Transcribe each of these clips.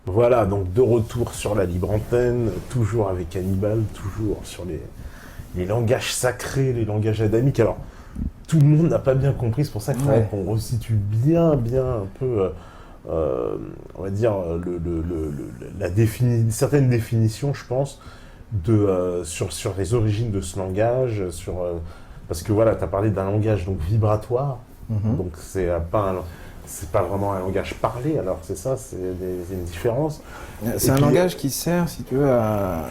Voilà, donc de retour sur la libre antenne, toujours avec Hannibal, toujours sur les langages sacrés, les langages adamiques. Alors, tout le monde n'a pas bien compris, c'est pour ça qu'il faudrait Ouais. qu'on resitue bien un peu, on va dire, certaines définitions, je pense, sur les origines de ce langage, parce que voilà, tu as parlé d'un langage donc vibratoire, Mhm. donc c'est pas vraiment un langage parlé, alors c'est ça, c'est une différence. C'est Et un puis, langage qui sert, si tu veux, à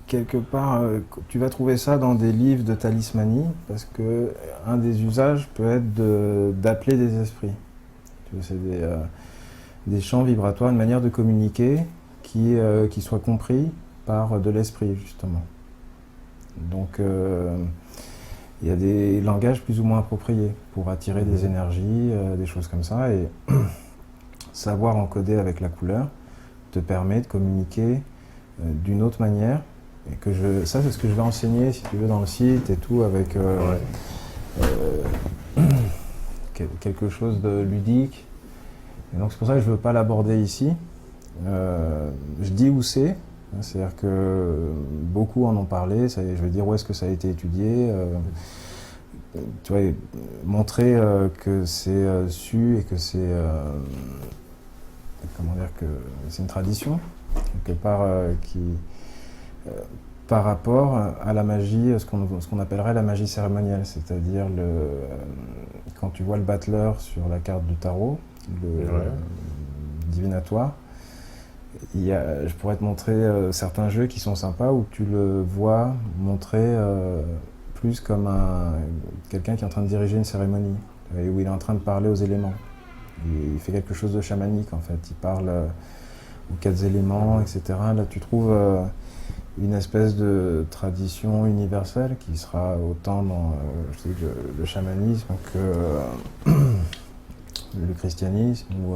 quelque part. Tu vas trouver ça dans des livres de talismanie, parce que un des usages peut être d'appeler des esprits. Tu vois, c'est des champs vibratoires, une manière de communiquer qui soit compris par de l'esprit, justement. Donc, il y a des langages plus ou moins appropriés pour attirer des énergies, des choses comme ça, et savoir encoder avec la couleur te permet de communiquer d'une autre manière. Et ça, c'est ce que je vais enseigner, si tu veux, dans le site et tout, avec quelque chose de ludique. Et donc, c'est pour ça que je ne veux pas l'aborder ici. Je dis où c'est. C'est-à-dire que beaucoup en ont parlé. Je vais dire où est-ce que ça a été étudié. Tu vois, montrer que c'est su et que c'est comment dire, que c'est une tradition quelque part euh, par rapport à la magie, ce qu'on appellerait la magie cérémonielle, c'est-à-dire quand tu vois le battleur sur la carte du tarot, le divinatoire, je pourrais te montrer certains jeux qui sont sympas où tu le vois montrer plus comme quelqu'un qui est en train de diriger une cérémonie, et où il est en train de parler aux éléments. Il fait quelque chose de chamanique en fait, il parle aux quatre éléments, etc. Là tu trouves une espèce de tradition universelle qui sera autant dans le chamanisme que le christianisme ou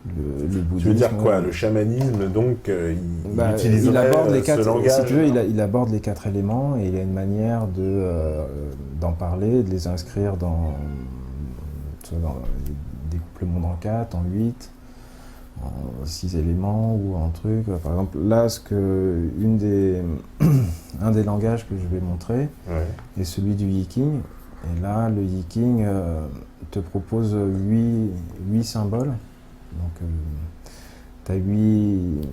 le tu veux dire bouddhisme. quoi? Le chamanisme, donc, il Il aborde utiliserait les ce quatre, si langage? tu veux, il aborde les quatre éléments et il y a une manière d'en parler, de les inscrire il découpe le monde en quatre, en huit, en six éléments ou en trucs. Par exemple, là, un des langages que je vais montrer est celui du Yiking. Et là, le Yiking te propose huit symboles. Donc, tu as huit.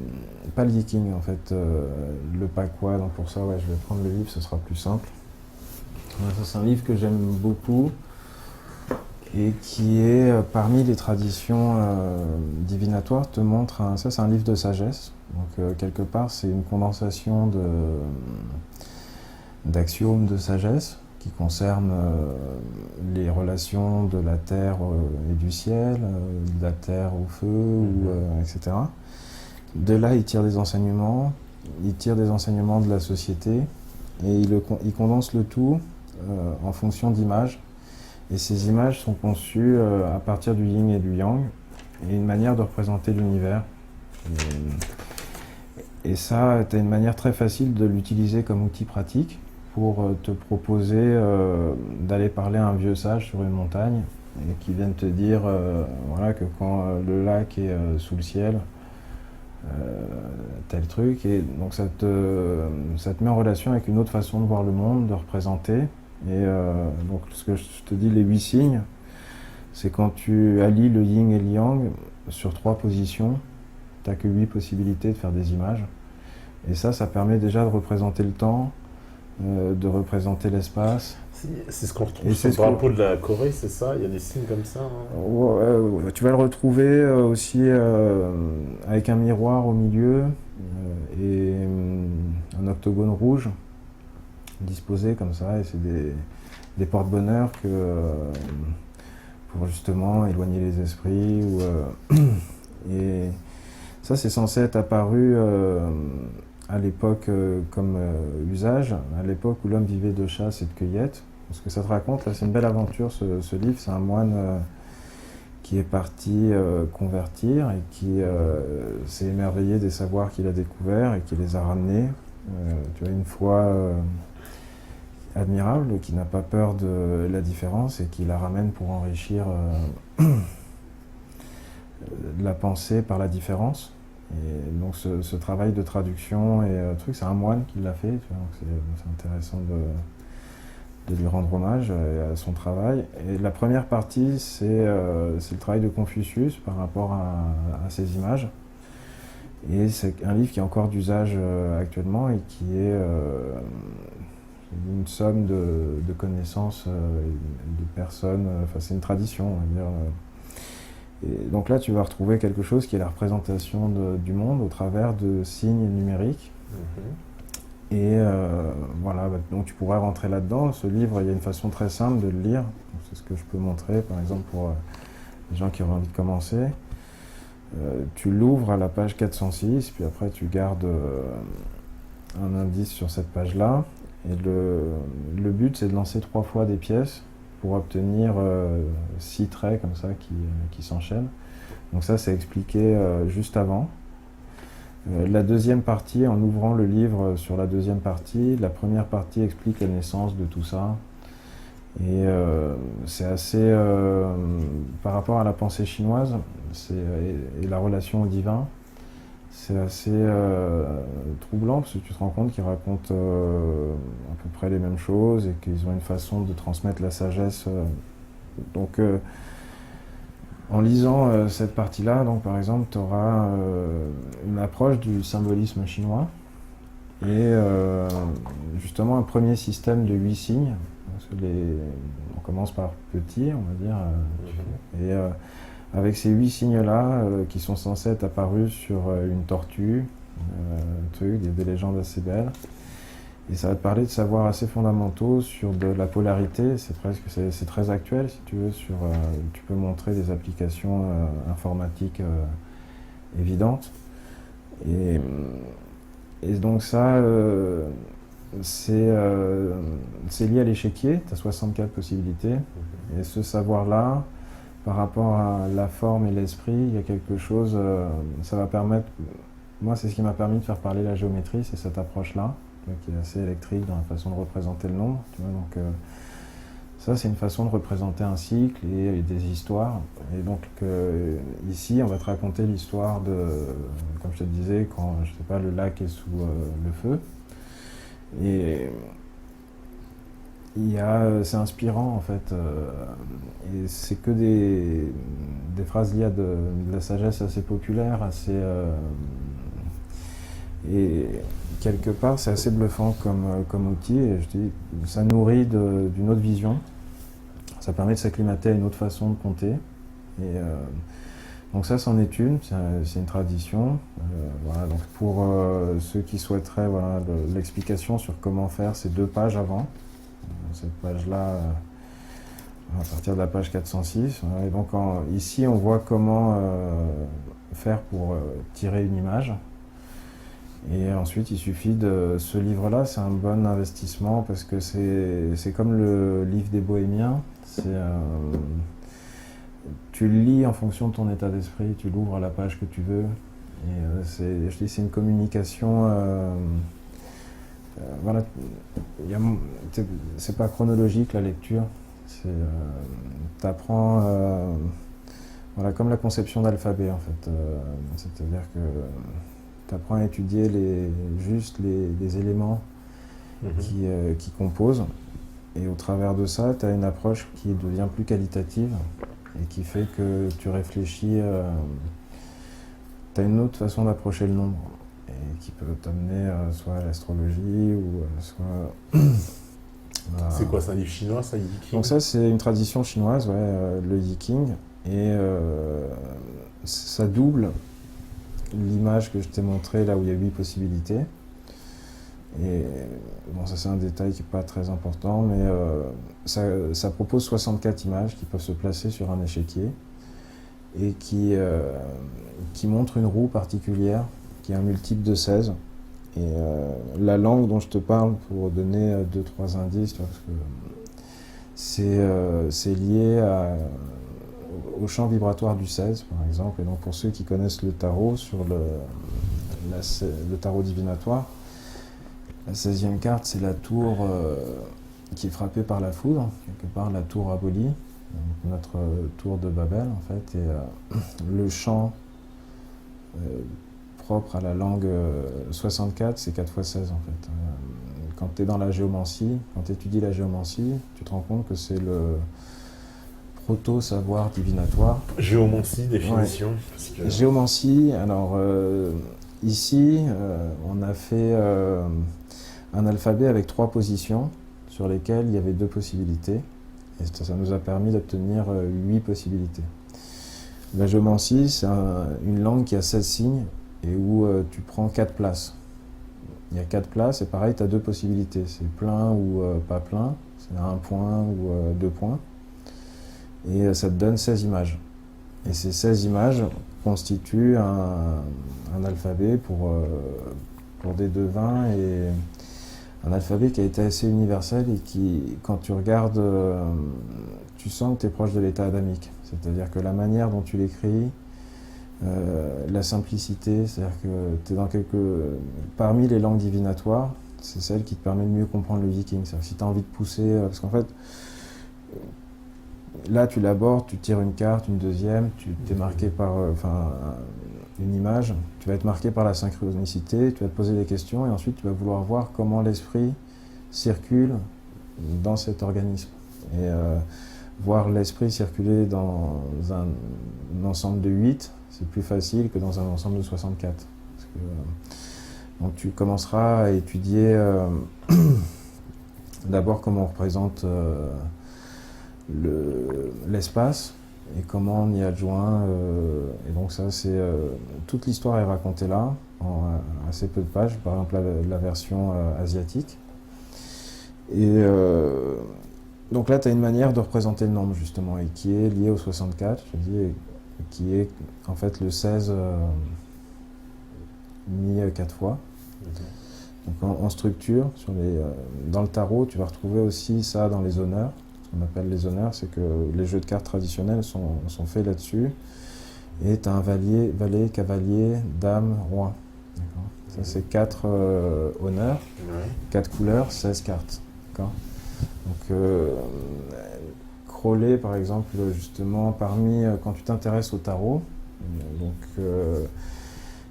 Pas le Yiking en fait, le Pakwa. Donc, pour ça, ouais, je vais prendre le livre, ce sera plus simple. Ça, c'est un livre que j'aime beaucoup et qui est parmi les traditions divinatoires, te montre ça c'est un livre de sagesse, donc quelque part c'est une condensation d'axiomes de sagesse qui concernent les relations de la terre et du ciel, de la terre au feu, etc. De là il tire des enseignements de la société et il condense le tout en fonction d'images. Et ces images sont conçues à partir du yin et du yang, et une manière de représenter l'univers. Et ça, tu as une manière très facile de l'utiliser comme outil pratique pour te proposer d'aller parler à un vieux sage sur une montagne, et qui vienne te dire voilà, que quand le lac est sous le ciel, tel truc. Et donc ça te met en relation avec une autre façon de voir le monde, de représenter. Et donc ce que je te dis, les 8 signes, c'est quand tu allies le yin et le yang sur 3 positions, tu n'as que 8 possibilités de faire des images. Et ça permet déjà de représenter le temps, de représenter l'espace. C'est ce qu'on retrouve sur le drapeau de la Corée, c'est ça? Il y a des signes comme ça, hein? Tu vas le retrouver aussi avec un miroir au milieu et un octogone rouge disposés comme ça, et c'est des porte-bonheur pour justement éloigner les esprits. Et ça, c'est censé être apparu à l'époque comme usage, à l'époque où l'homme vivait de chasse et de cueillette. Parce que ça te raconte, là, c'est une belle aventure ce livre, c'est un moine qui est parti convertir et qui s'est émerveillé des savoirs qu'il a découverts et qui les a ramenés. Tu vois, une foi admirable, qui n'a pas peur de la différence et qui la ramène pour enrichir la pensée par la différence. Et donc ce travail de traduction et c'est un moine qui l'a fait, tu vois, donc c'est intéressant de lui rendre hommage à son travail. Et la première partie, c'est le travail de Confucius par rapport à ces images. Et c'est un livre qui est encore d'usage actuellement et qui est une somme de connaissances de personnes, enfin c'est une tradition, on va dire. Et donc là, tu vas retrouver quelque chose qui est la représentation du monde au travers de signes numériques. Et voilà, donc tu pourrais rentrer là-dedans. Ce livre, il y a une façon très simple de le lire. C'est ce que je peux montrer, par exemple, pour les gens qui auraient envie de commencer. Tu l'ouvres à la page 406, puis après tu gardes un indice sur cette page-là. Et le but, c'est de lancer 3 fois des pièces pour obtenir 6 traits comme ça qui s'enchaînent. Donc ça, c'est expliqué juste avant. La deuxième partie, en ouvrant le livre sur la deuxième partie, la première partie explique la naissance de tout ça. Et c'est assez, par rapport à la pensée chinoise et la relation au divin, c'est assez troublant parce que tu te rends compte qu'ils racontent à peu près les mêmes choses et qu'ils ont une façon de transmettre la sagesse. Donc en lisant cette partie-là, donc par exemple, tu auras une approche du symbolisme chinois et justement un premier système de 8 signes. Parce que on commence par petit, on va dire, et avec ces 8 signes-là qui sont censés être apparus sur une tortue, il y a des légendes assez belles. Et ça va te parler de savoirs assez fondamentaux sur de la polarité, c'est très actuel si tu veux, tu peux montrer des applications informatiques évidentes. Et donc ça, c'est lié à l'échiquier, tu as 64 possibilités, et ce savoir-là, par rapport à la forme et l'esprit, il y a quelque chose, ça va permettre, moi c'est ce qui m'a permis de faire parler la géométrie, c'est cette approche-là, qui est assez électrique dans la façon de représenter le nombre. Tu vois, donc, ça, c'est une façon de représenter un cycle et des histoires. Et donc, ici, on va te raconter l'histoire de, comme je te disais, quand, je sais pas, le lac est sous le feu. Et c'est inspirant, en fait. Et c'est que des phrases liées à de la sagesse assez populaire, assez... et quelque part, c'est assez bluffant comme outil, et je dis, ça nourrit d'une autre vision. Ça permet de s'acclimater à une autre façon de compter. Et donc ça, c'en est une, c'est une tradition. Voilà, donc pour ceux qui souhaiteraient l'explication sur comment faire, c'est 2 pages avant. Cette page-là, à partir de la page 406. Et donc ici, on voit comment faire pour tirer une image. Et ensuite, il suffit de... Ce livre-là, c'est un bon investissement parce que c'est comme le livre des Bohémiens. Tu le lis en fonction de ton état d'esprit, tu l'ouvres à la page que tu veux. Et c'est une communication... voilà, c'est pas chronologique la lecture. Tu apprends... voilà, comme la conception d'alphabet en fait. C'est-à-dire que... Tu apprends à étudier les éléments qui composent. Et au travers de ça, tu as une approche qui devient plus qualitative et qui fait que tu réfléchis. Tu as une autre façon d'approcher le nombre et qui peut t'amener soit à l'astrologie ou soit. C'est quoi, c'est un livre chinois, ça, Yiking? Donc, ça, c'est une tradition chinoise, le Yiking. Et ça double l'image que je t'ai montrée là où il y a 8 possibilités. Et bon, ça c'est un détail qui n'est pas très important, mais ça propose 64 images qui peuvent se placer sur un échiquier et qui montrent une roue particulière qui est un multiple de 16. Et la langue dont je te parle, pour donner 2-3 indices, tu vois, parce que c'est lié au champ vibratoire du 16, par exemple. Et donc pour ceux qui connaissent le tarot, sur le tarot divinatoire, la 16e carte, c'est la tour qui est frappée par la foudre, quelque part la tour abolie, notre tour de Babel en fait. Et le champ propre à la langue 64, c'est 4 x 16 en fait. Quand tu es dans la géomancie, quand tu étudies la géomancie, tu te rends compte que c'est le proto-savoir divinatoire. Géomancie, définition. Ouais. Parce que... Géomancie, alors ici, on a fait un alphabet avec 3 positions sur lesquelles il y avait 2 possibilités. Et ça nous a permis d'obtenir 8 possibilités. La géomancie, c'est une langue qui a 16 signes et où tu prends 4 places. Il y a 4 places et pareil, tu as 2 possibilités. C'est plein ou pas plein, c'est 1 point ou 2 points. Et ça te donne 16 images. Et ces 16 images constituent un alphabet pour des devins et un alphabet qui a été assez universel et qui, quand tu regardes, tu sens que tu es proche de l'état adamique. C'est-à-dire que la manière dont tu l'écris, la simplicité, c'est-à-dire que tu es dans parmi les langues divinatoires, c'est celle qui te permet de mieux comprendre le viking. C'est-à-dire que si tu as envie de pousser, parce qu'en fait, là tu l'abordes, tu tires une carte, une deuxième, tu t'es marqué par une image, tu vas être marqué par la synchronicité, tu vas te poser des questions et ensuite tu vas vouloir voir comment l'esprit circule dans cet organisme. Et voir l'esprit circuler dans un ensemble de 8, c'est plus facile que dans un ensemble de 64. Parce que, donc tu commenceras à étudier d'abord comment on représente l'espace et comment on y adjoint. Et donc ça, c'est toute l'histoire est racontée là, en assez peu de pages, par exemple la version asiatique. Et donc là, tu as une manière de représenter le nombre, justement, et qui est liée au 64, je dis, et qui est en fait le 16 mis 4 fois. Donc en structure, dans le tarot, tu vas retrouver aussi ça dans les honneurs. Ce qu'on appelle les honneurs, c'est que les jeux de cartes traditionnels sont faits là-dessus. Et tu as un valet, cavalier, dame, roi. Ça, c'est 4 honneurs, 4 couleurs, 16 cartes. Donc, Crowley, par exemple, justement, quand tu t'intéresses au tarot, donc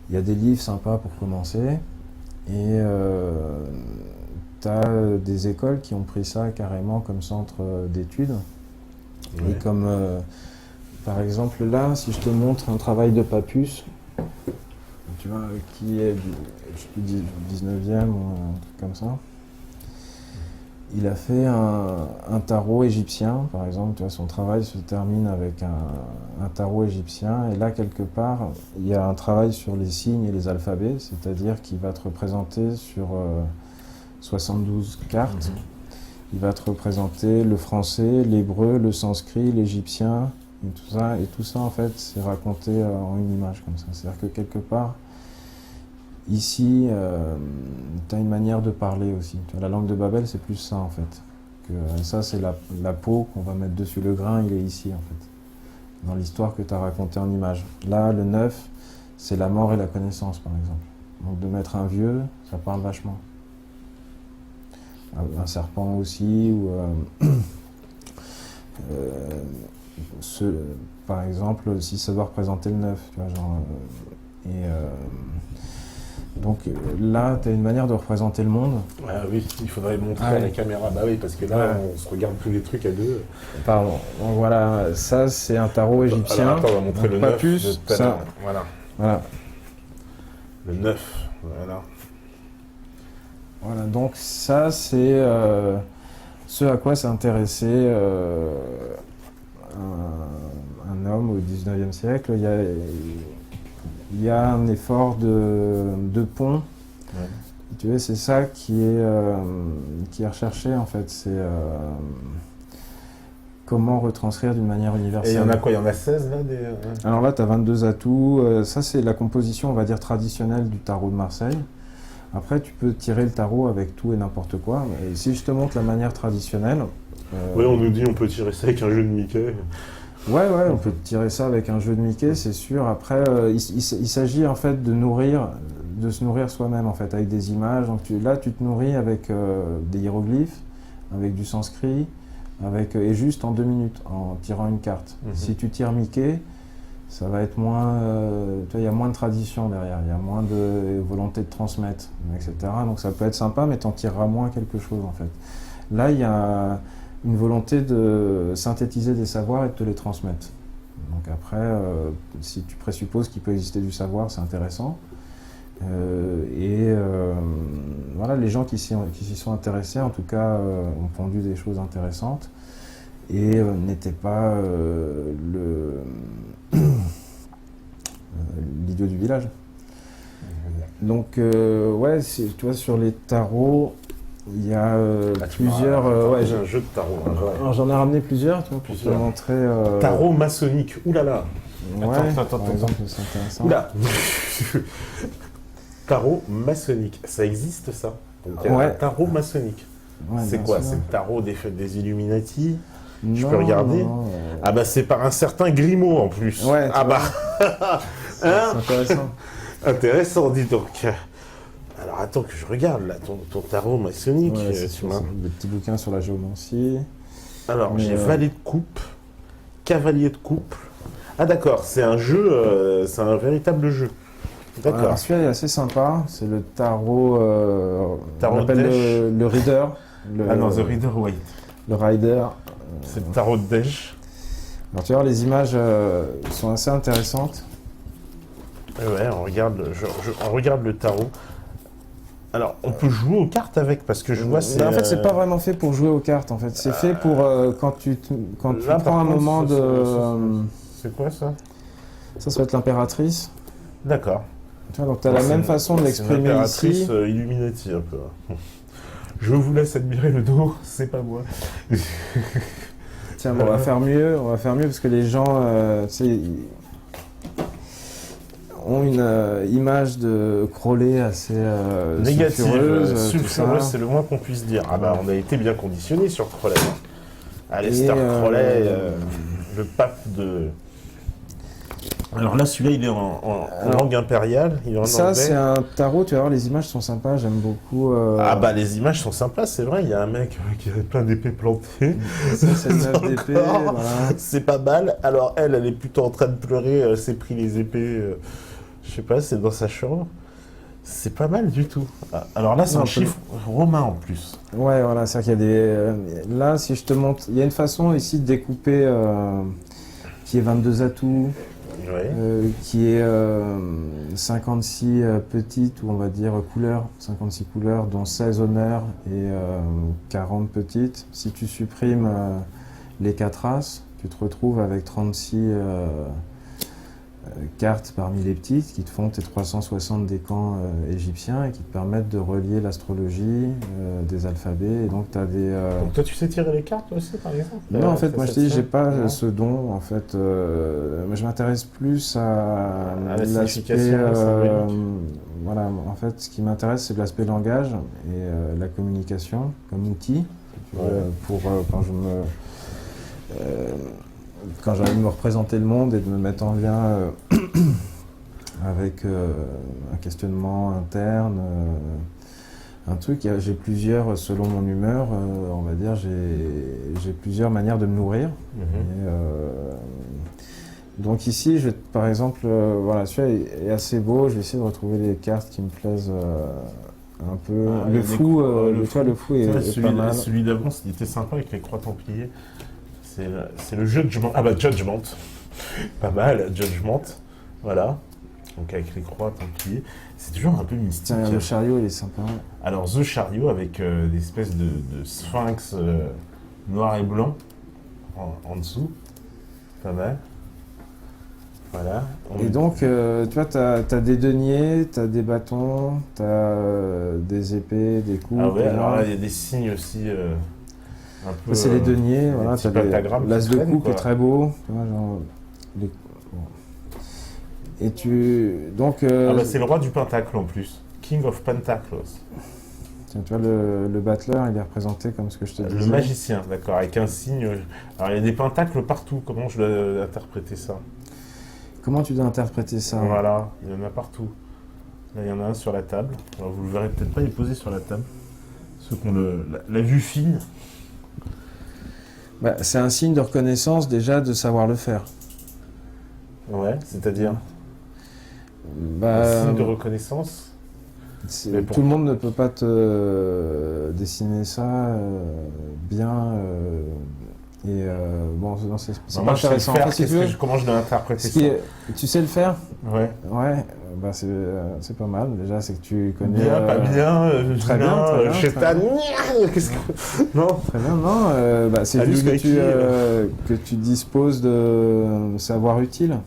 il y a des livres sympas pour commencer, et tu as des écoles qui ont pris ça carrément comme centre d'études. Ouais. Et comme, par exemple, là, si je te montre un travail de Papus, tu vois, qui est du 19e ou un truc comme ça. Il a fait un tarot égyptien, par exemple, tu vois, son travail se termine avec un tarot égyptien, et là, quelque part, il y a un travail sur les signes et les alphabets, c'est-à-dire qu'il va te représenter sur 72 cartes, il va te représenter le français, l'hébreu, le sanskrit, l'égyptien, et tout ça, en fait, c'est raconté en une image comme ça. C'est-à-dire que quelque part, ici, tu as une manière de parler aussi. Tu vois, la langue de Babel, c'est plus ça, en fait. Ça, c'est la peau qu'on va mettre dessus. Le grain, il est ici, en fait, dans l'histoire que tu as racontée en image. Là, le 9, c'est la mort et la connaissance, par exemple. Donc, de mettre un vieux, ça parle vachement. Un serpent aussi, ou... par exemple, si ça doit représenter le 9, tu vois, genre... Donc là, tu as une manière de représenter le monde. Ah oui, il faudrait montrer à la caméra. Bah oui, parce que là, on se regarde tous les trucs à deux. Pardon. Donc voilà, ça c'est un tarot égyptien. Alors, attends, on va montrer le 9. Papus, ça. Voilà. Le 9, voilà. Voilà, donc ça c'est ce à quoi s'est intéressé un homme au 19e siècle. Il y a un effort de pont. Ouais. Tu vois, c'est ça qui est recherché en fait. C'est comment retranscrire d'une manière universelle. Et il y en a quoi? Il y en a 16 là Alors là, tu as 22 atouts. Ça, c'est la composition, on va dire, traditionnelle du tarot de Marseille. Après, tu peux tirer le tarot avec tout et n'importe quoi. Et si je te montre la manière traditionnelle... Oui, on nous dit on peut tirer ça avec un jeu de Mickey. Ouais, on peut tirer ça avec un jeu de Mickey, c'est sûr. Après, il s'agit en fait de se nourrir soi-même en fait, avec des images. Donc là, tu te nourris avec des hiéroglyphes, avec du sanskrit, et juste en 2 minutes, en tirant une carte. Si tu tires Mickey, ça va être moins... tu vois, il y a moins de tradition derrière, il y a moins de volonté de transmettre, etc. Donc ça peut être sympa, mais t'en tireras moins quelque chose en fait. Là, il y a une volonté de synthétiser des savoirs et de te les transmettre. Donc après, si tu présupposes qu'il peut exister du savoir, c'est intéressant. Voilà, les gens qui s'y sont intéressés, en tout cas, ont pondu des choses intéressantes et n'étaient pas l'idiot du village. Donc, ouais, tu vois, sur les tarots, il y a plusieurs. Ouais, j'ai un jeu de tarot. Alors, j'en ai ramené plusieurs, tu vois, pour te montrer. Tarot maçonnique, oulala. Ouais, Attends. par exemple, c'est intéressant. Oula. Tarot maçonnique, ça existe ça? Donc, ouais. Un tarot maçonnique. Ouais, c'est quoi? C'est le tarot des Illuminati? Je non, peux regarder? Non, Ah bah c'est par un certain Grimaud en plus. Ouais, ah bah. c'est intéressant. Intéressant, dis donc. Alors attends que je regarde là ton tarot maçonnique. Ouais, c'est des petits bouquins sur la géomancie. Alors j'ai valet de coupe, cavalier de coupe. Ah d'accord, c'est un jeu, c'est un véritable jeu. D'accord. Alors celui-là est assez sympa, c'est le tarot, tarot on appelle le Reader. Ah non, The Reader White. Le Rider. C'est le tarot de Dej. Alors tu vois, les images sont assez intéressantes. Ouais, on regarde le tarot. Alors, on peut jouer aux cartes avec, parce que je vois c'est... En fait, c'est pas vraiment fait pour jouer aux cartes, en fait. C'est fait pour quand tu prends un moment de... C'est quoi ça? Ça va être l'impératrice. D'accord. Tu vois, donc tu as la même façon de l'exprimer ici. C'est Illuminati un peu. Je vous laisse admirer le dos, c'est pas moi. Tiens, bon, on va faire mieux parce que les gens, ont une image de Crowley assez négative, sulfureuse, c'est le moins qu'on puisse dire. Ah bah on a été bien conditionné sur Crowley. Aleister Crowley, le pape de... Alors là, celui-là, il est en langue impériale, il est en ça, anglais. c'est un tarot, tu vas voir, les images sont sympas, j'aime beaucoup. Ah bah les images sont sympas, c'est vrai, il y a un mec qui a plein d'épées plantées. Ça, c'est une œuvre d'épée, voilà. C'est pas mal. Alors elle est plutôt en train de pleurer, elle s'est pris les épées, je sais pas, c'est dans sa chambre. C'est pas mal du tout. Alors là, c'est un chiffre romain en plus. Ouais, voilà, c'est-à-dire qu'il y a des... là, si je te montre, il y a une façon ici de découper qui est 22 atouts. Ouais. Qui est 56 petites, ou on va dire couleurs, 56 couleurs, dont 16 honneurs et 40 petites. Si tu supprimes les 4 races, tu te retrouves avec 36 cartes parmi les petites qui te font tes 360 décans égyptiens et qui te permettent de relier l'astrologie, des alphabets. Et donc, tu as des. Donc, toi, tu sais tirer les cartes aussi, par exemple? Non, en fait, moi, je te dis, j'ai pas ce don. En fait, moi, je m'intéresse plus à l'aspect. Voilà, en fait, ce qui m'intéresse, c'est l'aspect langage et la communication comme outil. Pour quand je me. Quand j'ai envie de me représenter le monde et de me mettre en lien avec un questionnement interne, un truc, j'ai plusieurs, selon mon humeur, on va dire, j'ai plusieurs manières de me nourrir. Et, donc ici, par exemple, voilà, celui-là est assez beau, je vais essayer de retrouver les cartes qui me plaisent un peu. Le fou est pas mal. Celui d'avant, il était sympa avec les croix templiers. C'est le Judgment. Ah bah Judgment. Pas mal, Judgment. Voilà. Donc avec les croix templiers. C'est toujours un peu mystique. Tiens, le chariot, il est sympa. Alors The Chariot avec des espèces de sphinx noir et blanc en dessous. Pas mal. Voilà. Et donc, tu vois, t'as des deniers, t'as des bâtons, t'as des épées, des coups. Ah ouais, alors là, il y a des signes aussi... un peu, c'est les deniers, voilà, t'as l'as de coupe qui est très beau, tu vois, genre, et donc... ah bah c'est le roi du pentacle en plus, King of Pentacles. Tiens, tu vois, le battleur, il est représenté comme ce que je te disais. Le magicien, d'accord, avec un signe... Alors il y a des pentacles partout, comment je dois interpréter ça? Comment tu dois interpréter ça? Voilà, il y en a partout. Là, il y en a un sur la table, alors vous le verrez peut-être pas, il est posé sur la table. Ceux qui ont la vue fine. Bah, c'est un signe de reconnaissance déjà de savoir le faire. Ouais, c'est-à-dire Bah, un signe de reconnaissance. Mais tout le monde ne peut pas te dessiner ça bien. Bon, non, c'est Moi, pas je sais le intéressant. faire. Enfin, si tu veux, Comment je dois interpréter ce qui ça? est- tu sais le faire? Ouais. Ouais, bah c'est pas mal. Déjà, c'est que tu connais. Bien, pas bien, très vilain, bien, très bien, chétan, très bien. qu'est-ce que... Non. Très bien, non, c'est juste Anunnaki, que tu disposes de savoir utile.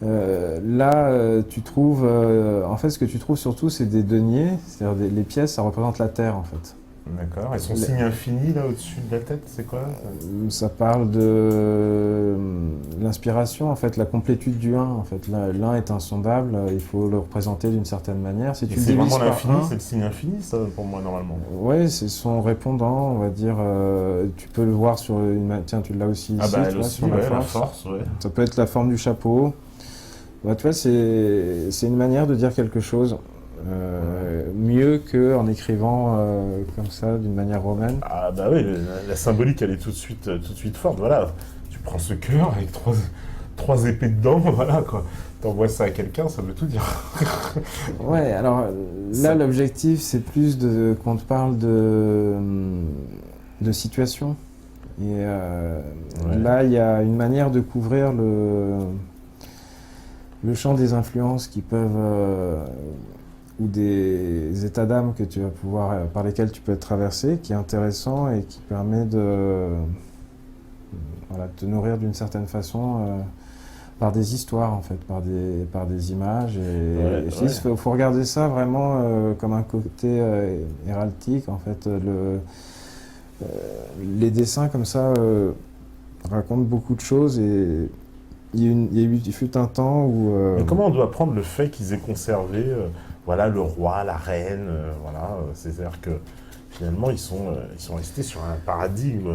Tu trouves, en fait, ce que tu trouves surtout, c'est des deniers, c'est-à-dire les pièces, ça représente la terre, en fait. D'accord. Et son signe infini, là, au-dessus de la tête, c'est quoi? Ça parle de l'inspiration, en fait, la complétude du 1, en fait. L'un est insondable, il faut le représenter d'une certaine manière. Si tu le C'est divises vraiment par l'infini, 1, c'est le signe infini, ça, pour moi, normalement. ouais, c'est son répondant, on va dire. Tu peux le voir sur une. Tiens, tu l'as aussi ici, Ah bah, tu elle vois, aussi, sur ouais, la la force. force, ouais. Ça peut être la forme du chapeau. Bah, tu vois, c'est une manière de dire quelque chose mieux qu'en écrivant comme ça, d'une manière romaine. Ah bah oui, la symbolique, elle est tout de suite forte, voilà. Tu prends ce cœur avec trois épées dedans, voilà, quoi. T'envoies ça à quelqu'un, ça veut tout dire. Ouais, alors là, l'objectif, c'est plus qu'on te parle de situation. Et là, il y a une manière de couvrir le champ des influences qui peuvent, ou des états d'âme que tu vas pouvoir, par lesquels tu peux être traversé, qui est intéressant et qui permet de te nourrir d'une certaine façon par des histoires, en fait, par des images. Et je dis, faut regarder ça vraiment comme un côté héraldique, en fait. Les dessins comme ça racontent beaucoup de choses et il fut un temps où... Mais comment on doit prendre le fait qu'ils aient conservé voilà, le roi, la reine, voilà, c'est-à-dire que finalement ils sont restés sur un paradigme.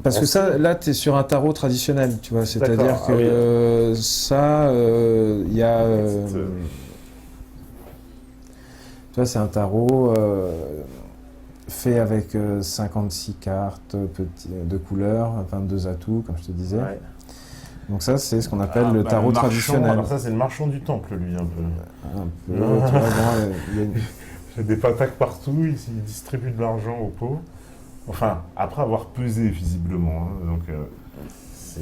Parce que ça, là, tu es sur un tarot traditionnel, tu vois, c'est-à-dire que ça, il y a... tu vois, c'est un tarot fait avec 56 cartes de couleurs, 22 atouts, comme je te disais. Ouais. Donc ça, c'est ce qu'on appelle le tarot traditionnel. Alors ça, c'est le marchand du temple, lui, un peu. Un peu, tu vois, bon, il y a une... Il y a des pataques partout, il distribue de l'argent aux pauvres. Enfin, après avoir pesé, visiblement. Hein, donc, c'est...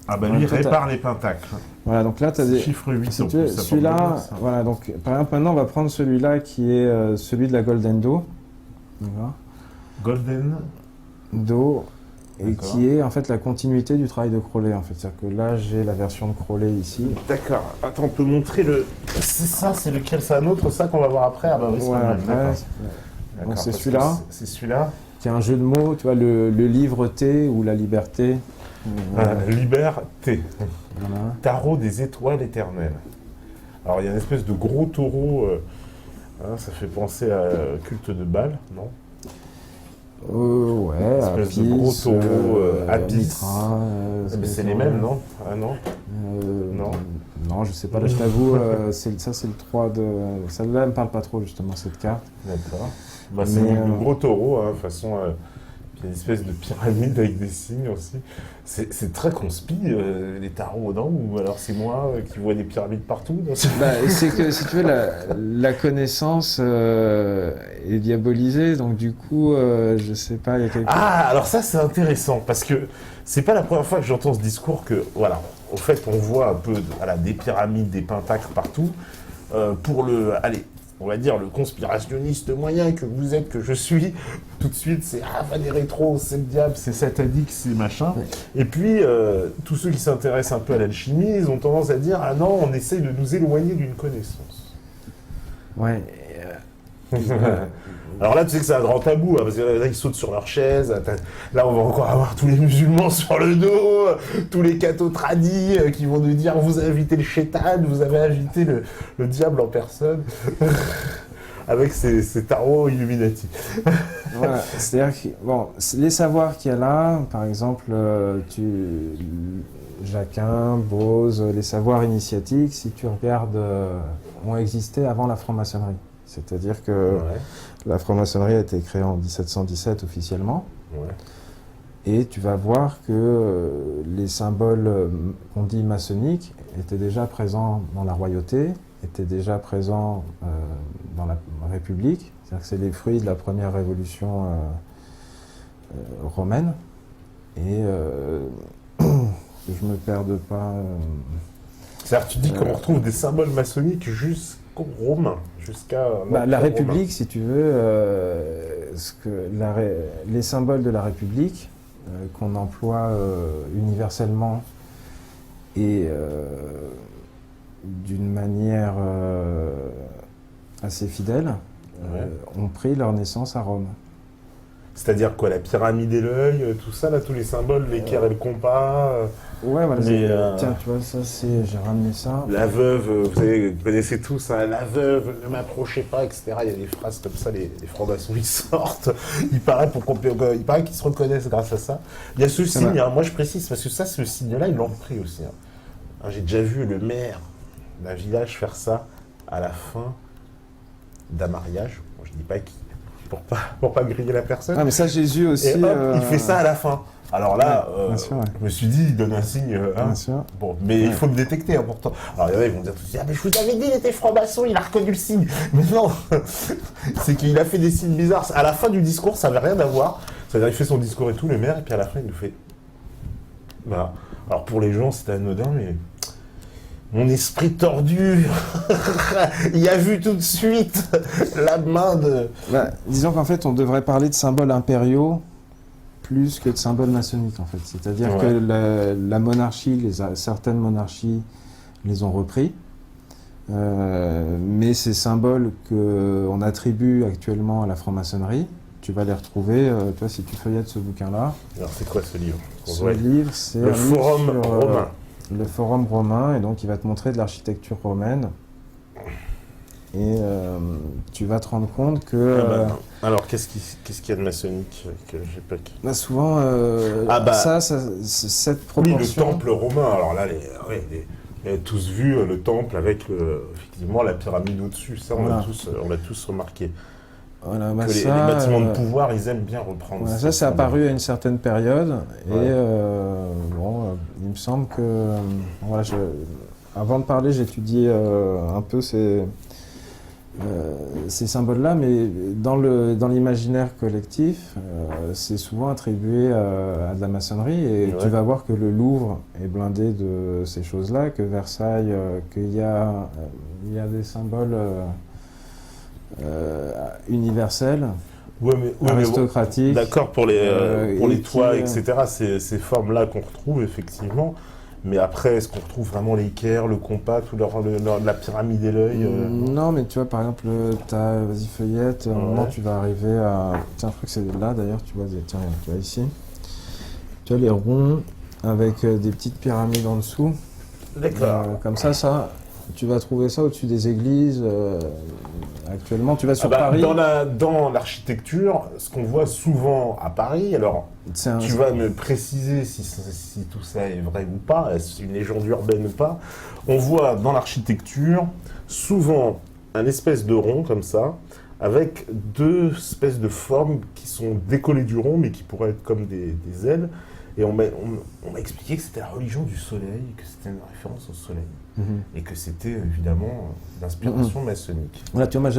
Ah bah lui, il répare les pentacles. Voilà, donc là, tu as des... Chiffre 8, si tu veux, celui-là, voilà, donc par exemple, maintenant, on va prendre celui-là qui est celui de la Golden Do. Golden Do. Et qui est en fait la continuité du travail de Crowley en fait. C'est-à-dire que là j'ai la version de Crowley ici. D'accord. Attends, on peut montrer le... C'est ça, c'est lequel? C'est un autre, ça qu'on va voir après? Ah bah oui, c'est ouais, pas mal. Donc c'est celui-là. C'est celui-là. Qui est un jeu de mots, tu vois, le livre T ou la liberté. Liberté. Voilà. Tarot des étoiles éternelles. Alors il y a une espèce de gros taureau, ça fait penser à culte de Baal, non? Ouais, une espèce de gros taureau Apis. Mitra, c'est les mêmes, non? Ah non? Non. Non, je sais pas, là je t'avoue, ça c'est le 3 de... Celle-là, elle me parle pas trop justement, cette carte. D'accord. Bah, c'est le gros taureau, hein, de toute façon, puis une espèce de pyramide avec des signes aussi. C'est très conspi, les tarots, non? Ou alors c'est moi qui vois des pyramides partout? C'est que, si tu veux, la connaissance est diabolisée, donc du coup, je sais pas, il y a quelque chose... Ah, alors ça c'est intéressant, parce que c'est pas la première fois que j'entends ce discours que, voilà, au fait on voit un peu des pyramides, des pentacles partout, pour on va dire le conspirationniste moyen que vous êtes, que je suis, tout de suite c'est les rétros, c'est le diable, c'est satanique, c'est machin. Ouais. Et puis tous ceux qui s'intéressent un peu à l'alchimie, ils ont tendance à dire ah non, on essaye de nous éloigner d'une connaissance. Ouais. Alors là, tu sais que c'est un grand tabou, hein, parce que là, ils sautent sur leur chaise. Là, on va encore avoir tous les musulmans sur le dos, tous les cathos tradis qui vont nous dire vous avez invité le shaitan, vous avez invité le diable en personne, avec ces tarots Illuminati. Voilà, c'est-à-dire que, bon, les savoirs qu'il y a là, par exemple, Jacquin, Bose, les savoirs initiatiques, si tu regardes, ont existé avant la franc-maçonnerie. C'est-à-dire que la franc-maçonnerie a été créée en 1717 officiellement. Ouais. Et tu vas voir que les symboles qu'on dit maçonniques étaient déjà présents dans la royauté, étaient déjà présents dans la République. C'est-à-dire que c'est les fruits de la première révolution romaine. Et que je me perde pas. C'est-à-dire, tu dis qu'on retrouve des symboles maçonniques jusqu'aux Romains, jusqu'à... La République, si tu veux, les symboles de la République qu'on emploie universellement et d'une manière assez fidèle, ont pris leur naissance à Rome. C'est-à-dire quoi, la pyramide et l'œil, tout ça, là, tous les symboles, l'équerre et le compas. Ouais, voilà. Tiens, tu vois, ça, j'ai ramené ça. La veuve, vous connaissez tous, hein, la veuve, ne m'approchez pas, etc. Il y a des phrases comme ça, les francs-maçons, ils sortent. Il paraît qu'ils se reconnaissent grâce à ça. Il y a ce signe, hein, moi je précise, parce que ça, ce signe-là, ils l'ont pris aussi. Hein. J'ai déjà vu le maire d'un village faire ça à la fin d'un mariage. Bon, je dis pas qui. Pour pas griller la personne. Ah, mais ça, Jésus aussi. Et hop, il fait ça à la fin. Alors là, sûr, je me suis dit, il donne un signe. Bien sûr. Bon, mais il faut le détecter, hein, pourtant. Alors il y en a, ils vont dire tout de suite, ah, mais je vous avais dit, il était franc-maçon, il a reconnu le signe. Mais non, c'est qu'il a fait des signes bizarres. À la fin du discours, ça n'avait rien à voir. C'est-à-dire, il fait son discours et tout, le maire, et puis à la fin, il nous fait. Voilà. Alors pour les gens, c'était anodin, mais. Mon esprit tordu, il a vu tout de suite la main de... Disons qu'en fait, on devrait parler de symboles impériaux plus que de symboles maçonniques, en fait. C'est-à-dire que la monarchie, certaines monarchies les ont repris, mais ces symboles qu'on attribue actuellement à la franc-maçonnerie, tu vas les retrouver, toi, si tu feuillettes ce bouquin-là. Alors, c'est quoi ce livre? Ce livre, c'est le Forum romain. Le Forum romain, et donc il va te montrer de l'architecture romaine. Et tu vas te rendre compte que... alors, qu'est-ce qu'il y a de maçonnique que j'ai pas... souvent, cette proportion... Oui, le temple romain. Alors là, vous avez tous vu le temple avec effectivement la pyramide au-dessus. Ça, on l'a tous remarqué. Voilà, que les bâtiments de pouvoir, ils aiment bien reprendre. Ça, c'est apparu à une certaine période. Et il me semble que... avant de parler, j'étudiais un peu ces symboles-là, mais dans l'imaginaire collectif, c'est souvent attribué à de la maçonnerie. Et tu vas voir que le Louvre est blindé de ces choses-là, que Versailles, qu'il y a des symboles... universel, aristocratique. D'accord, pour les toits, etc. Ces formes-là qu'on retrouve, effectivement. Mais après, est-ce qu'on retrouve vraiment l'équerre, le compas, tout la pyramide et l'œil Non, mais tu vois, par exemple, vas-y, feuillette, au moment tu vas arriver à... Tiens, je crois que c'est là, d'ailleurs, tu vois, tiens, tu vois ici. Tu as les ronds avec des petites pyramides en dessous. D'accord. Comme ça... Tu vas trouver ça au-dessus des églises. Actuellement, tu vas sur Paris. Dans l'architecture, ce qu'on voit souvent à Paris, alors tu vas me préciser si tout ça est vrai ou pas, est-ce une légende urbaine ou pas. On voit dans l'architecture souvent un espèce de rond comme ça, avec deux espèces de formes qui sont décollées du rond, mais qui pourraient être comme des ailes. Et on m'a expliqué que c'était la religion du soleil, que c'était une référence au soleil. Et que c'était évidemment d'inspiration maçonnique. Voilà, tu vois,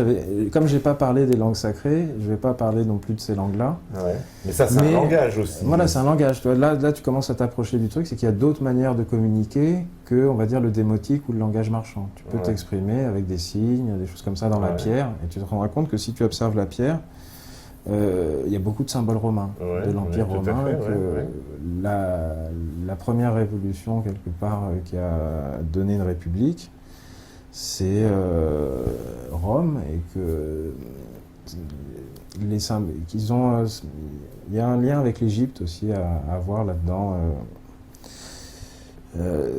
comme je n'ai pas parlé des langues sacrées, je ne vais pas parler non plus de ces langues-là. Ouais. Mais ça, c'est un langage aussi. Voilà, c'est un langage. Tu vois, là, tu commences à t'approcher du truc, c'est qu'il y a d'autres manières de communiquer que, on va dire, le démotique ou le langage marchand. Tu peux t'exprimer avec des signes, des choses comme ça dans la pierre, et tu te rendras compte que si tu observes la pierre, il y a beaucoup de symboles romains, de l'Empire romain. La première révolution, quelque part, qui a donné une république, c'est Rome, et que il y a un lien avec l'Égypte aussi à voir là-dedans.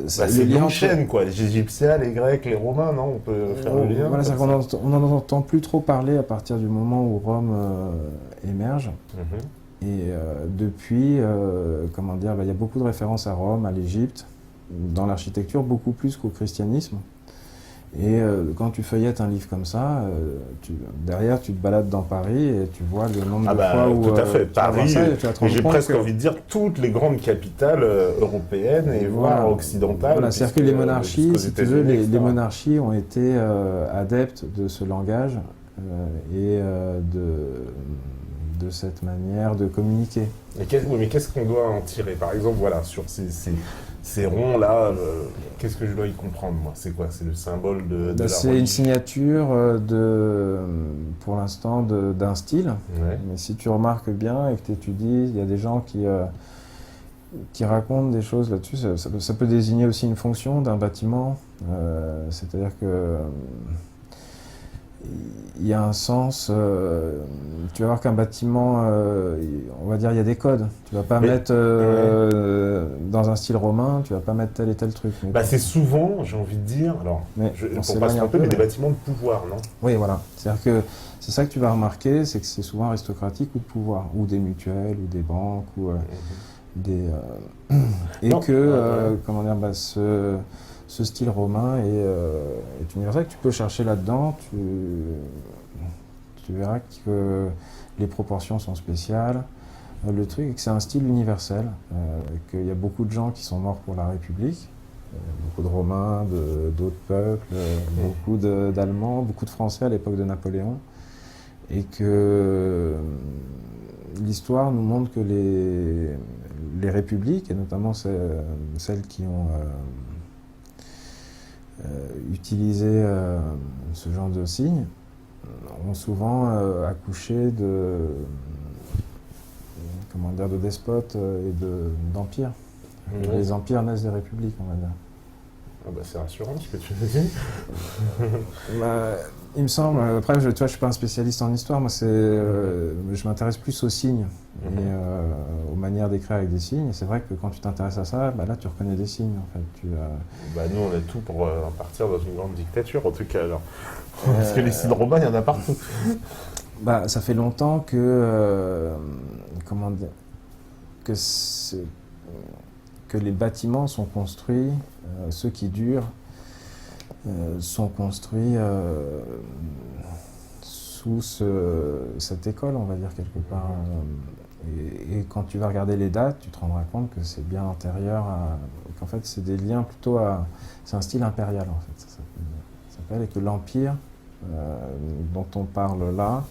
C'est une chaîne, quoi. Les Égyptiens, les Grecs, les Romains, non? On peut faire le lien. Voilà, on n'en entend plus trop parler à partir du moment où Rome émerge. Et depuis, il y a beaucoup de références à Rome, à l'Égypte, dans l'architecture, beaucoup plus qu'au christianisme. Et quand tu feuillettes un livre comme ça, derrière tu te balades dans Paris et tu vois le nombre de fois où tout à fait. tu vas voir Paris, ça et tu vas te et rendre j'ai compte presque que- envie de dire toutes les grandes capitales européennes et Voilà. voire occidentales. Voilà, c'est-à-dire que les monarchies, jusqu'aux si tu veux, États-Unis, les etc. monarchies ont été adeptes de ce langage et de cette manière de communiquer. Oui, mais qu'est-ce qu'on doit en tirer? Par exemple, voilà, sur ces ronds-là, qu'est-ce que je dois y comprendre, moi? C'est quoi? C'est le symbole de la C'est une religion. signature pour l'instant d'un style. Ouais. Mais si tu remarques bien et que tu étudies, il y a des gens qui racontent des choses là-dessus. Ça peut désigner aussi une fonction d'un bâtiment. C'est-à-dire que il y a un sens. Tu vas voir qu'un bâtiment, on va dire, il y a des codes. Tu vas pas Mais- mettre dans un style romain, tu vas pas mettre tel et tel truc. Mais C'est souvent, j'ai envie de dire, alors, Mais on pour s'éloigne pas se un tromper, peu, mais des mais- bâtiments de pouvoir, non? Oui, voilà. C'est-à-dire que c'est ça que tu vas remarquer, c'est que c'est souvent aristocratique ou de pouvoir, ou des mutuelles, ou des banques, ou des et Non, que comment dire, ce style romain est universel. Que tu peux chercher là-dedans. Tu verras que les proportions sont spéciales. Le truc, c'est que c'est un style universel. Qu'il y a beaucoup de gens qui sont morts pour la République. Beaucoup de Romains, d'autres peuples, beaucoup d'Allemands, beaucoup de Français à l'époque de Napoléon. Et que l'histoire nous montre que les républiques, et notamment celles qui ont utilisé ce genre de signes, ont souvent accouché de despotes et d'empires. Ouais. Les empires naissent des républiques, on va dire. C'est rassurant ce que tu nous dis. Il me semble, après, tu vois, je suis pas un spécialiste en histoire, moi, je m'intéresse plus aux signes et aux manières d'écrire avec des signes. Et c'est vrai que quand tu t'intéresses à ça, là, tu reconnais des signes, en fait. Nous, on a tout pour partir dans une grande dictature, en tout cas, alors. Parce que les signes romains, il y en a partout. Ça fait longtemps que, comment dire, que les bâtiments sont construits, ceux qui durent, sont construits sous cette école, on va dire, quelque part. Et quand tu vas regarder les dates, tu te rendras compte que c'est bien antérieur qu'en fait, c'est des liens plutôt à... C'est un style impérial, en fait, ça s'appelle, et que l'empire dont on parle là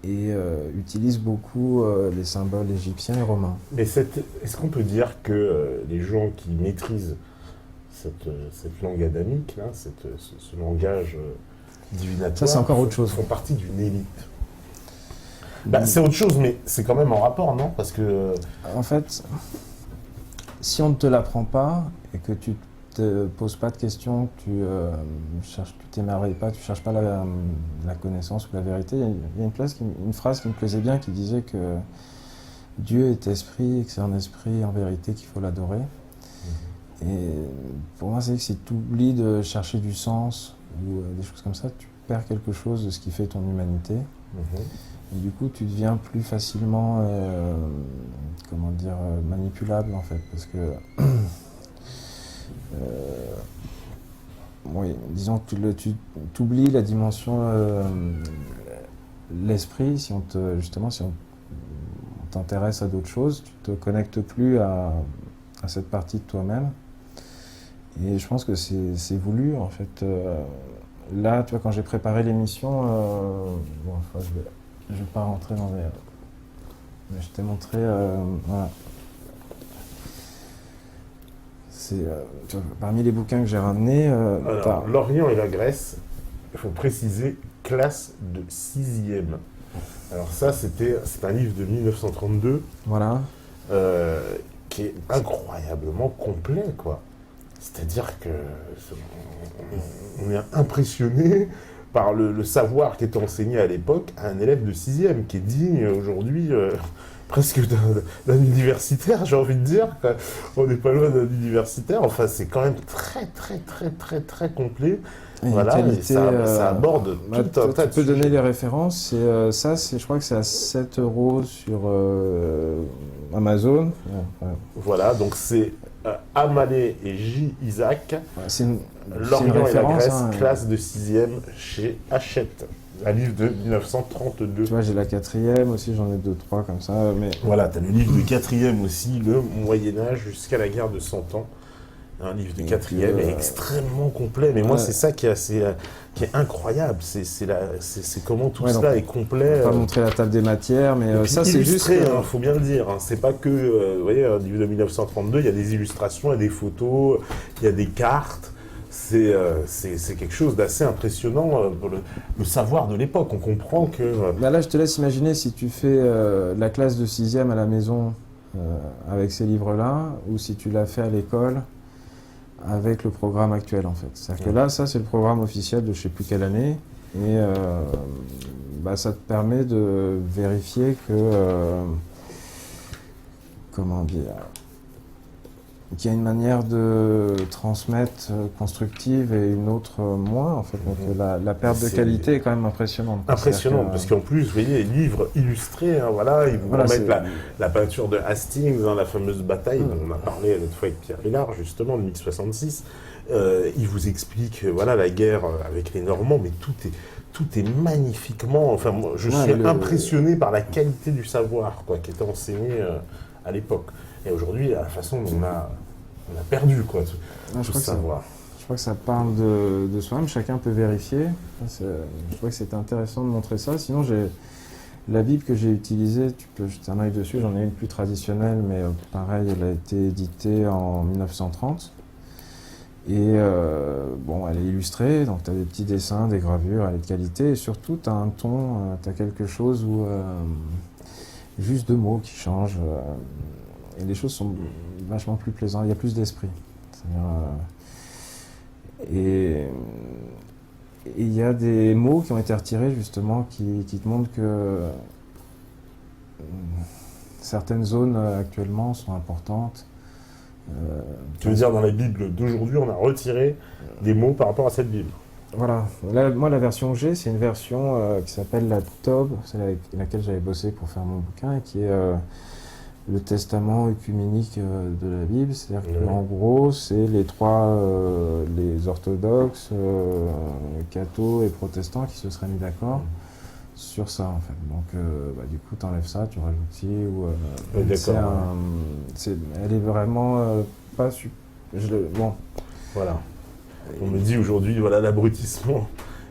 utilise beaucoup les symboles égyptiens et romains. Mais est-ce qu'on peut dire que les gens qui maîtrisent cette langue adamique, là, ce langage divinatoire, Ça, c'est encore autre chose. font partie d'une élite? C'est autre chose, mais c'est quand même en rapport, non? Parce que... En fait, si on ne te l'apprend pas et que tu te poses pas de questions, tu t'émerveilles pas, tu cherches pas la connaissance ou la vérité, il y a une phrase qui me plaisait bien qui disait que Dieu est esprit et que c'est un esprit en vérité qu'il faut l'adorer. Et pour moi, c'est que si tu oublies de chercher du sens ou des choses comme ça, tu perds quelque chose de ce qui fait ton humanité. Et du coup, tu deviens plus facilement, manipulable, en fait, parce que... oui, disons que tu oublies la dimension l'esprit si on t'intéresse à d'autres choses, tu te connectes plus à cette partie de toi-même. Et je pense que c'est voulu, en fait. Là, tu vois, quand j'ai préparé l'émission, je vais pas rentrer dans les... Mais je t'ai montré, voilà. Tu vois, parmi les bouquins que j'ai ramenés... Alors, L'Orient et la Grèce, il faut préciser, classe de 6e. Alors ça, c'est un livre de 1932, Voilà. qui est incroyablement complet, quoi. C'est-à-dire que on est impressionné par le savoir qui était enseigné à l'époque à un élève de 6e, qui est digne aujourd'hui presque d'un universitaire, j'ai envie de dire. On n'est pas loin d'un universitaire. Enfin, c'est quand même très, très, très, très, très complet. Voilà, et ça aborde tout un tas de Tu peux donner sujets. les références. Je crois que c'est à 7 € sur Amazon. Ouais. Voilà, donc c'est Amalé et J. Isaac, Ouais, c'est une L'Orient et la référence, Grèce, hein. classe de 6e chez Hachette. Un livre de 1932. Tu vois, j'ai la 4e aussi, j'en ai 2-3 comme ça, mais Voilà, tu as le livre de 4e aussi, le Moyen-Âge jusqu'à la guerre de 100 ans. Un livre de Et 4e que, est extrêmement complet, mais moi ouais. c'est ça qui est assez, qui est incroyable, c'est comment tout Ouais, donc, cela est complet. pas montrer la table des matières, mais Et puis ça c'est juste... illustré, faut bien le dire. Hein. C'est pas que, vous voyez, un livre de 1932, il y a des illustrations, il y a des photos, il y a des cartes. C'est quelque chose d'assez impressionnant pour le savoir de l'époque. On comprend que... Bah là, je te laisse imaginer si tu fais la classe de 6e à la maison avec ces livres-là, ou si tu l'as fait à l'école avec le programme actuel, en fait. C'est-à-dire que là, ça, c'est le programme officiel de je sais plus quelle année, et bah, ça te permet de vérifier que... comment dire, qu'il y a une manière de transmettre constructive et une autre moins, en fait. Donc la perte de C'est qualité est quand même impressionnante. impressionnant, C'est-à-dire que, parce qu'en plus, vous voyez, les livres illustrés, hein, voilà, ils vous Voilà, remettent c'est- la peinture de Hastings, hein, la fameuse bataille dont on a parlé l'autre fois avec Pierre Villard, justement, de 1066. Il vous explique, voilà, la guerre avec les Normands, mais tout est magnifiquement... Enfin, moi, je Ouais, suis impressionné par la qualité du savoir, quoi, qui était enseigné à l'époque. Et aujourd'hui, la façon dont on a perdu, quoi, tout, je tout crois ce que ça- savoir. je crois que ça parle de soi-même, chacun peut vérifier. Je crois que c'était intéressant de montrer ça. Sinon, la Bible que j'ai utilisée, tu peux jeter un œil dessus, j'en ai une plus traditionnelle, mais pareil, elle a été éditée en 1930. Et bon, elle est illustrée, donc tu as des petits dessins, des gravures, elle est de qualité, et surtout tu as un ton, tu as quelque chose où juste deux mots qui changent, et les choses sont vachement plus plaisantes, il y a plus d'esprit. C'est-à-dire, et il y a des mots qui ont été retirés justement qui te montrent que certaines zones actuellement sont importantes. Tu veux dire, dans la Bible d'aujourd'hui, on a retiré des mots par rapport à cette Bible. Voilà. Là, moi, la version que j'ai, c'est une version qui s'appelle la Tob, c'est avec laquelle j'avais bossé pour faire mon bouquin, et qui est le testament œcuménique de la Bible. C'est-à-dire qu'en gros, c'est les trois, les orthodoxes, cathos et protestants qui se seraient mis d'accord sur ça, en fait. Donc, bah, du coup, tu enlèves ça, tu rajoutes ci, ou... d'accord. Elle est vraiment pas... Bon. Voilà. On me dit aujourd'hui, voilà, l'abrutissement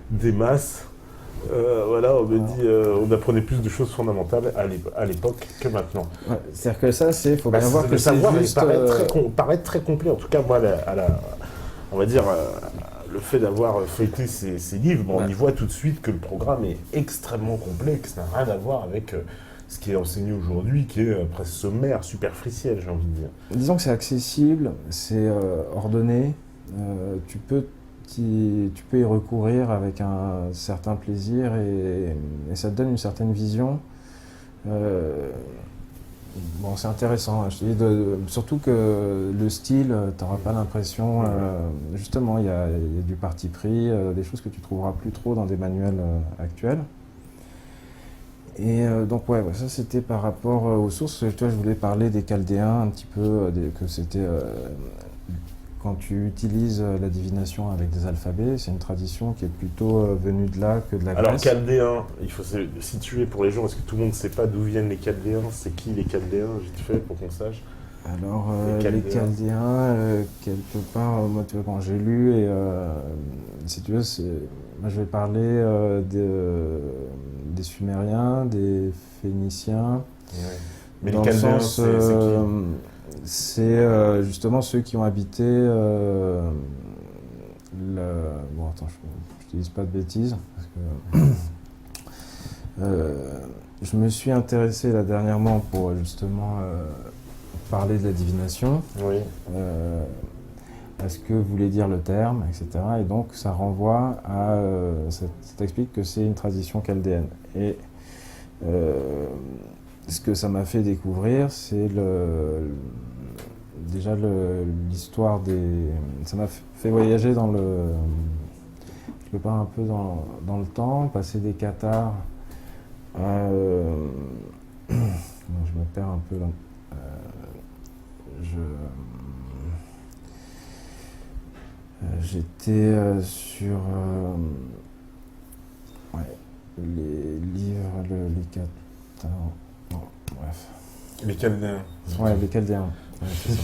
des masses. Voilà, on me dit, on apprenait plus de choses fondamentales à l'époque que maintenant. Ouais, c'est-à-dire que ça, faut bien voir que le c'est savoir juste... paraît très complet. En tout cas, moi, on va dire, le fait d'avoir feuilleté ces livres, bon, on y voit tout de suite que le programme est extrêmement complet, que ça n'a rien à voir avec ce qui est enseigné aujourd'hui, qui est presque sommaire, superficiel, j'ai envie de dire. Disons que c'est accessible, c'est ordonné, tu peux y recourir avec un certain plaisir et ça te donne une certaine vision. Bon, c'est intéressant, hein, je te dis surtout que le style, tu n'auras pas l'impression, justement, il y a du parti pris, des choses que tu trouveras plus trop dans des manuels actuels. Et donc ouais, ça c'était par rapport aux sources. Toi, je voulais parler des Chaldéens un petit peu, que c'était quand tu utilises la divination avec des alphabets, c'est une tradition qui est plutôt venue de là que de la Grèce. Alors Chaldéens, il faut se situer pour les gens, parce que tout le monde ne sait pas d'où viennent les Chaldéens, c'est qui les Chaldéens, vite fait, pour qu'on sache. Alors les Chaldéens, quelque part, moi tu vois, quand j'ai lu, et si tu veux, moi je vais parler des Sumériens, des Phéniciens. Ouais. Mais Dans les le Chaldéens, sens, c'est qui? c'est justement ceux qui ont habité bon, attends, je te dis pas de bêtises, parce que je me suis intéressé là dernièrement pour justement parler de la divination, Oui. à ce que voulait dire le terme, etc. Et donc ça renvoie à... ça t'explique que c'est une tradition chaldéenne. Et ce que ça m'a fait découvrir, c'est déjà l'histoire des... Ça m'a fait voyager dans quelque part un peu dans le temps, passer des cathares à... je me perds un peu là. J'étais sur ouais, les livres, les Catalans. Bon, bref. Les Chaldéens. Ouais, les Chaldéens. Ouais, c'est ça.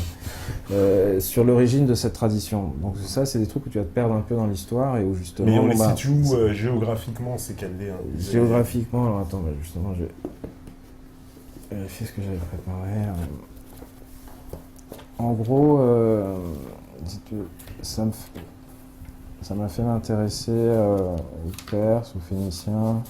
Sur l'origine de cette tradition. Donc ça, c'est des trucs où tu vas te perdre un peu dans l'histoire et où justement... Mais on les situe où géographiquement, ces Chaldéens? Géographiquement, alors attends, justement, je vais vérifier ce que j'avais préparé. En gros, ça m'a fait m'intéresser aux Perses, aux Phéniciens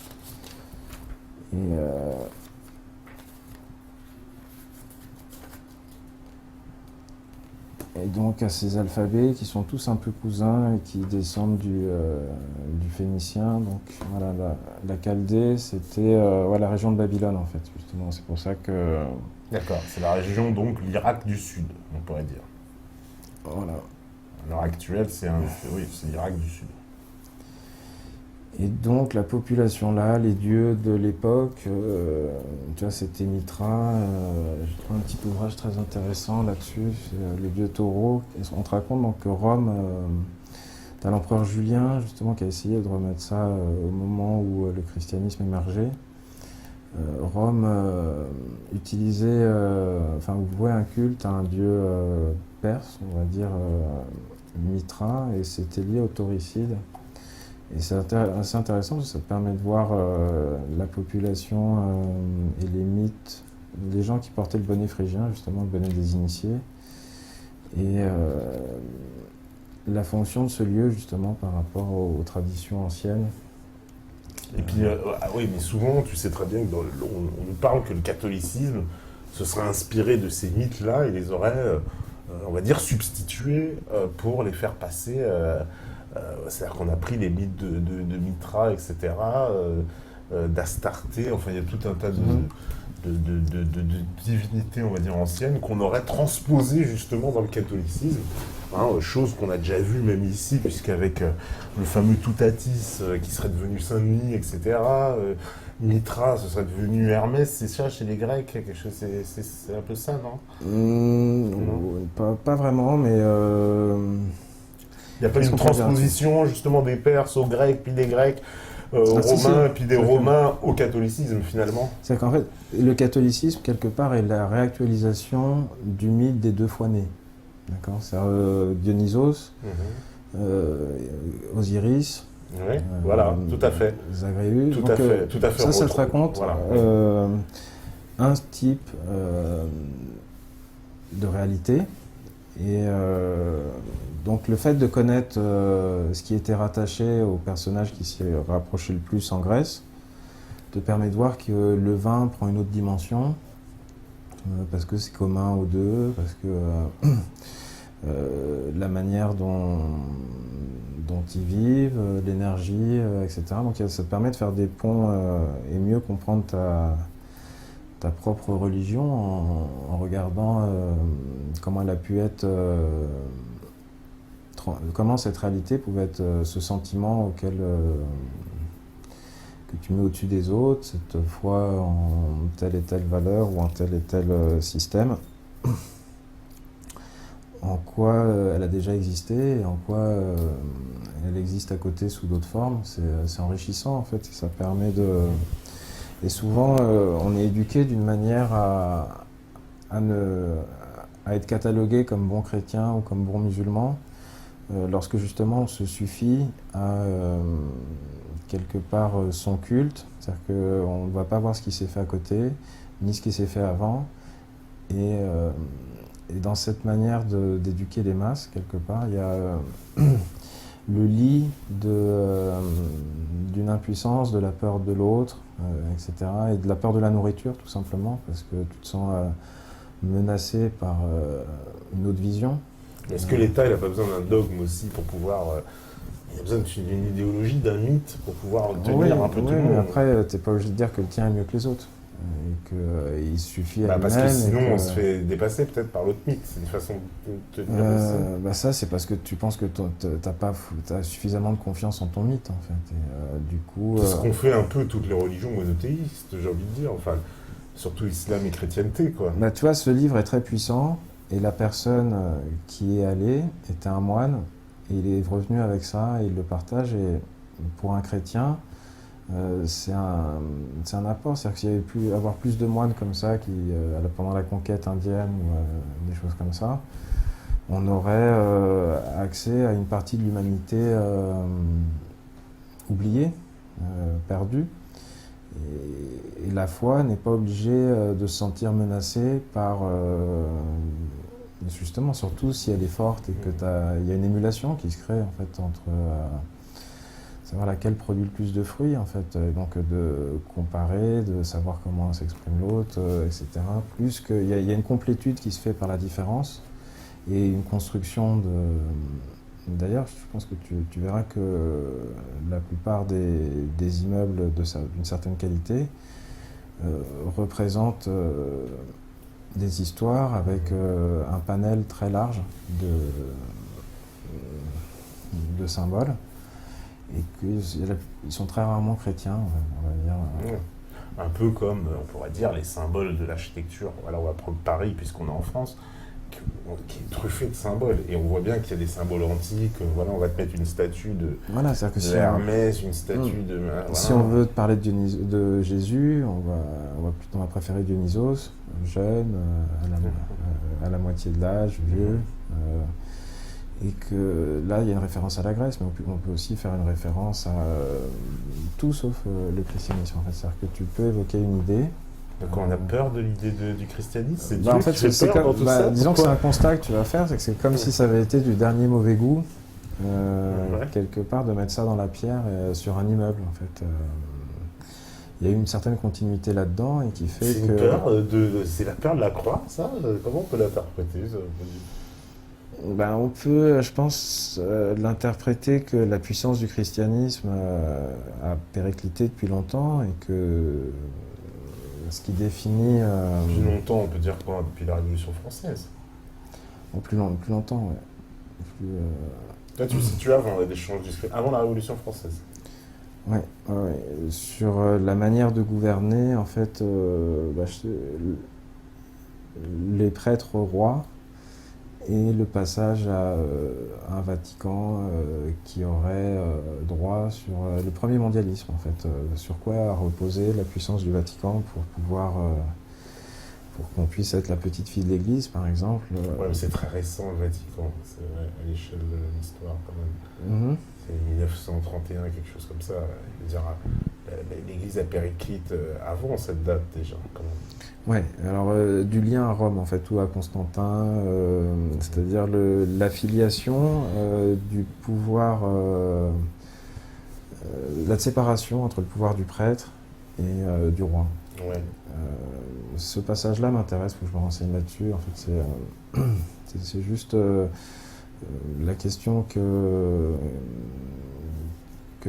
et donc à ces alphabets qui sont tous un peu cousins et qui descendent du phénicien. Donc voilà, la Chaldée, c'était la région de Babylone en fait, justement. C'est pour ça que... D'accord, c'est la région, donc l'Irak du Sud, on pourrait dire. Voilà. À l'heure actuelle, c'est l'Irak du Sud. Et donc la population là, les dieux de l'époque, tu vois, c'était Mitra. J'ai trouvé un petit ouvrage très intéressant là-dessus, c'est les dieux taureaux. On te raconte donc que Rome, t'as l'empereur Julien justement qui a essayé de remettre ça au moment où le christianisme émergeait. Rome utilisait, vouait un culte à un dieu perse, on va dire Mitra, et c'était lié au tauricide. Et c'est assez intéressant parce que ça te permet de voir la population et les mythes, les gens qui portaient le bonnet phrygien, justement le bonnet des initiés, et la fonction de ce lieu justement par rapport aux traditions anciennes. Et puis, oui, mais souvent, tu sais très bien qu'on nous parle que le catholicisme se serait inspiré de ces mythes-là et les aurait, on va dire, substitués pour les faire passer. C'est-à-dire qu'on a pris les mythes de Mitra, etc., d'Astarté, enfin, il y a tout un tas de divinités, on va dire, anciennes, qu'on aurait transposées justement dans le catholicisme. Chose qu'on a déjà vue même ici, puisqu'avec le fameux Toutatis qui serait devenu Saint-Denis, etc., Mitra, ce serait devenu Hermès, c'est ça chez les Grecs, quelque chose, c'est un peu ça, non? Pas vraiment, mais... Il n'y a pas une transposition justement des Perses aux Grecs, puis des Grecs aux Romains, et puis des Romains au catholicisme finalement. C'est qu'en fait, le catholicisme, quelque part, est la réactualisation du mythe des deux fois nés. D'accord. C'est Dionysos, Osiris. Oui, voilà, tout à fait. Zagreus. Tout à fait. Ça te raconte un type de réalité. Et donc le fait de connaître ce qui était rattaché au personnage qui s'y rapprochait le plus en Grèce te permet de voir que le vin prend une autre dimension parce que c'est commun aux deux, parce que la manière dont ils vivent, l'énergie, etc. Donc ça te permet de faire des ponts et mieux comprendre ta propre religion en regardant comment elle a pu être, comment cette réalité pouvait être ce sentiment auquel que tu mets au-dessus des autres, cette foi en telle et telle valeur ou en tel et tel système, en quoi elle a déjà existé et en quoi elle existe à côté sous d'autres formes. C'est enrichissant en fait, et ça permet de... Et souvent, on est éduqué d'une manière à être catalogué comme bon chrétien ou comme bon musulman, lorsque justement on se suffit à quelque part son culte, c'est-à-dire qu'on ne va pas voir ce qui s'est fait à côté, ni ce qui s'est fait avant, et dans cette manière d'éduquer les masses, quelque part, il y a le lit d'une impuissance, de la peur de l'autre, etc. Et de la peur de la nourriture, tout simplement, parce que tu te sens menacé par une autre vision. Est-ce que l'État n'a pas besoin d'un dogme aussi pour pouvoir... il a besoin d'une idéologie, d'un mythe pour pouvoir tenir un peu tout le monde. Mais après, tu n'es pas obligé de dire que le tien est mieux que les autres. Et qu'il suffit à parce que sinon on se fait dépasser peut-être par l'autre mythe, c'est une façon de te dire ça c'est parce que tu penses que t'as suffisamment de confiance en ton mythe en fait. Et, du coup, c'est ce qu'ont fait un peu toutes les religions monothéistes, j'ai envie de dire, enfin surtout islam et chrétienté quoi. Tu vois, ce livre est très puissant et la personne qui est allée était un moine Et il est revenu avec ça, et il le partage. Et pour un chrétien, c'est un apport. C'est-à-dire qu'il y avait pu avoir plus de moines comme ça qui, pendant la conquête indienne ou des choses comme ça, on aurait accès à une partie de l'humanité oubliée, perdue. Et la foi n'est pas obligée de se sentir menacée par... justement, surtout si elle est forte et qu'il y a une émulation qui se crée en fait entre... savoir laquelle produit le plus de fruits, en fait, et donc de comparer, de savoir comment s'exprime l'autre, etc. Plus qu'il y a une complétude qui se fait par la différence et une construction de... D'ailleurs, je pense que tu verras que la plupart des immeubles d'une certaine qualité représentent des histoires avec un panel très large de symboles. Et qu'ils sont très rarement chrétiens, on va dire. Un peu comme, on pourrait dire, les symboles de l'architecture. Voilà, on va prendre Paris, puisqu'on est en France, qui est truffé de symboles. Et on voit bien qu'il y a des symboles antiques. Voilà, on va te mettre une statue de Hermès, une statue de... Voilà. Si on veut te parler de Jésus, on va préférer Dionysos, jeune, à la moitié de l'âge, vieux. Et que là, il y a une référence à la Grèce, mais on peut aussi faire une référence à tout sauf le christianisme. En fait. C'est-à-dire que tu peux évoquer une idée. Donc on a peur de l'idée du christianisme. C'est en fait, c'est peur dans tout ça. Disons que c'est un constat que tu vas faire, c'est que c'est comme si ça avait été du dernier mauvais goût, quelque part, de mettre ça dans la pierre sur un immeuble. En fait. Il y a une certaine continuité là-dedans et qui fait que... C'est la peur de la croix, ça? Comment on peut l'interpréter ça? On peut, je pense, l'interpréter que la puissance du christianisme a périclité depuis longtemps et que ce qui définit... Plus longtemps, on peut dire quoi? Depuis la Révolution française? Plus longtemps, oui. Toi, tu situes avant l'échange avant la Révolution française? Oui. Sur la manière de gouverner, en fait, les prêtres rois et le passage à un Vatican qui aurait droit sur le premier mondialisme, en fait. Sur quoi a reposé la puissance du Vatican pour pouvoir... pour qu'on puisse être la petite fille de l'Église, par exemple. Ouais, mais c'est très récent, le Vatican. C'est à l'échelle de l'histoire, quand même. C'est 1931, quelque chose comme ça. Je veux dire, l'Église a périclite avant cette date, déjà, quand même. Oui, alors du lien à Rome, en fait, ou à Constantin, c'est-à-dire l'affiliation du pouvoir, la séparation entre le pouvoir du prêtre et du roi. Ouais. Ce passage-là m'intéresse, faut que je me renseigne là-dessus. En fait, c'est juste la question que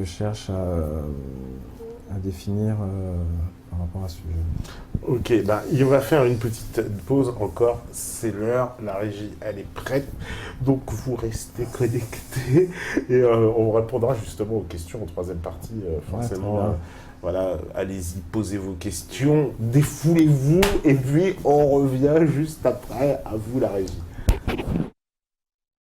cherche à définir par rapport à ce sujet. Ok, il va faire une petite pause encore, c'est l'heure, la régie elle est prête, donc vous restez connectés et on répondra justement aux questions en troisième partie, forcément. Voilà, allez-y, posez vos questions, défoulez-vous et puis on revient juste après, à vous la régie.